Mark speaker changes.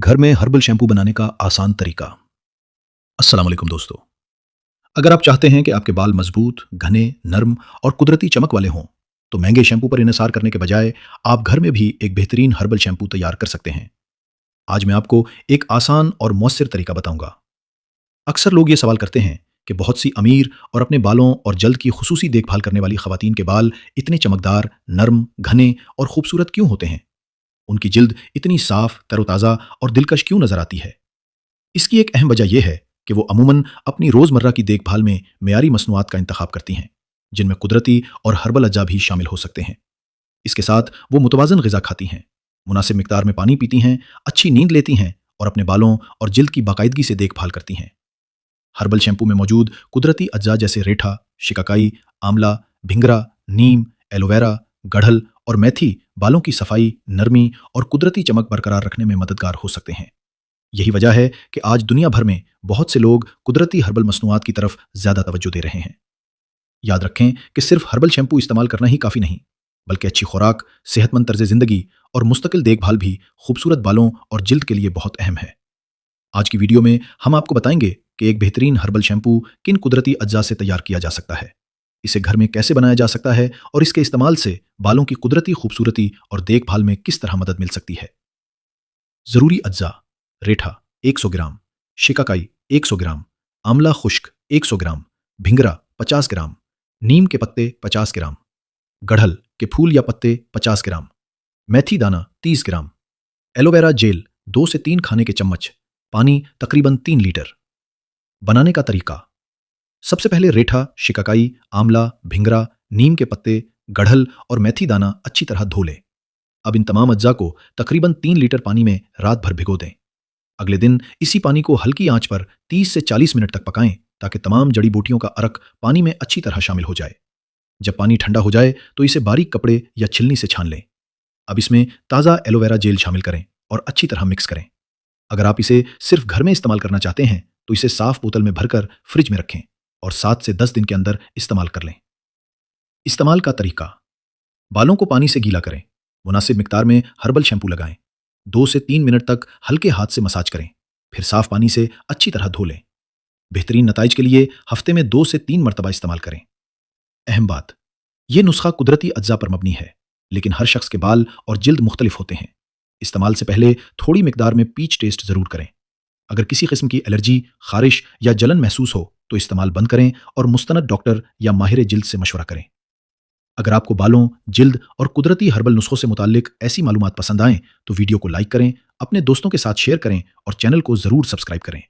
Speaker 1: घर में herbal shampoo बनाने का आसान तरीका। अस्सलाम वालेकुम दोस्तों। अगर आप चाहते हैं कि आपके बाल मजबूत, घने, नर्म और कुदरती चमक वाले हों, तो महंगे शैम्पू पर इन्हिसार करने के बजाय आप घर में भी एक बेहतरीन हर्बल शैम्पू तैयार कर सकते हैं। आज मैं आपको एक आसान और मौसर तरीका बताऊंगा। अक्सर लोग ये सवाल करते हैं कि बहुत सी अमीर और अपने बालों और जल्द की खुसूसी देखभाल करने वाली खवातीन के बाल इतने चमकदार, नर्म, घने और खूबसूरत क्यों होते हैं? उनकी जिल्द इतनी साफ, तरोताज़ा और दिलकश क्यों नजर आती है? इसकी एक अहम वजह यह है कि वो अमूमन अपनी रोज़मर्रा की देखभाल में मेयारी मसनूआत का इंतखाब करती हैं, जिनमें कुदरती और हर्बल अज्जा भी शामिल हो सकते हैं। इसके साथ वो मुतवाज़न ग़िज़ा खाती हैं, मुनासिब मिकदार में पानी पीती हैं, अच्छी नींद लेती हैं और अपने बालों और जिल्द की बाकायदगी से देखभाल करती हैं। हर्बल शैम्पू में मौजूद कुदरती अज्जा जैसे रेठा, शिकाकाई, आंवला, भिंगरा, नीम, एलोवेरा, गढ़ल और मेथी बालों की सफाई, नरमी और कुदरती चमक बरकरार रखने में मददगार हो सकते हैं। यही वजह है कि आज दुनिया भर में बहुत से लोग कुदरती हर्बल मसनूआत की तरफ ज़्यादा तवज्जो दे रहे हैं। याद रखें कि सिर्फ हर्बल शैम्पू इस्तेमाल करना ही काफ़ी नहीं, बल्कि अच्छी खुराक, सेहतमंद तर्ज ज़िंदगी और मुस्तकिल देखभाल भी खूबसूरत बालों और जिल्द के लिए बहुत अहम है। आज की वीडियो में हम आपको बताएंगे कि एक बेहतरीन हर्बल शैम्पू किन कुदरती अज्जा से तैयार किया जा सकता है, इसे घर में कैसे बनाया जा सकता है और इसके इस्तेमाल से बालों की कुदरती खूबसूरती और देखभाल में किस तरह मदद मिल सकती है। ज़रूरी अज्जा: रेठा 100 ग्राम, शिकाकाई 100 ग्राम, आंवला खुश्क 100 ग्राम, भिंगरा 50 ग्राम, नीम के पत्ते 50 ग्राम, गढ़ल के फूल या पत्ते 50 ग्राम, मेथी दाना 30 ग्राम, एलोवेरा जेल 2 से 3 खाने के चम्मच, पानी तकरीबन 3 लीटर। बनाने का तरीका: सबसे पहले रेठा, शिकाकाई, आंवला, भिंगरा, नीम के पत्ते, गढ़ल और मेथी दाना अच्छी तरह धो लें। अब इन तमाम अज्जा को तकरीबन 3 लीटर पानी में रात भर भिगो दें। अगले दिन इसी पानी को हल्की आंच पर 30 से 40 मिनट तक पकाएं, ताकि तमाम जड़ी बूटियों का अरक पानी में अच्छी तरह शामिल हो जाए। जब पानी ठंडा हो जाए तो इसे बारीक कपड़े या छिलनी से छान लें। अब इसमें ताज़ा एलोवेरा जेल शामिल करें और अच्छी तरह मिक्स करें। अगर आप इसे सिर्फ घर में इस्तेमाल करना चाहते हैं तो इसे साफ बोतल में भरकर फ्रिज में रखें और 7 से 10 दिन के अंदर इस्तेमाल कर लें। इस्तेमाल का तरीका: बालों को पानी से गीला करें, मुनासिब मिकदार में हर्बल शैम्पू लगाएं, 2 से 3 मिनट तक हल्के हाथ से मसाज करें, फिर साफ पानी से अच्छी तरह धो लें। बेहतरीन नताइज के लिए हफ्ते में 2 से 3 मरतबा इस्तेमाल करें। अहम बात: यह नुस्खा कुदरती अज्जा पर मबनी है, लेकिन हर शख्स के बाल और जिल्द मुख्तलिफ होते हैं। इस्तेमाल से पहले थोड़ी मिकदार में पीच टेस्ट जरूर करें। अगर किसी किस्म की एलर्जी, खारिश या जलन महसूस हो तो इस्तेमाल बंद करें और मुस्तनद डॉक्टर या माहिर जिल्द से मशवरा करें। अगर आपको बालों, जिल्द और कुदरती हर्बल नुस्खों से मुताल्लिक ऐसी मालूमात पसंद आएं तो वीडियो को लाइक करें, अपने दोस्तों के साथ शेयर करें और चैनल को ज़रूर सब्सक्राइब करें।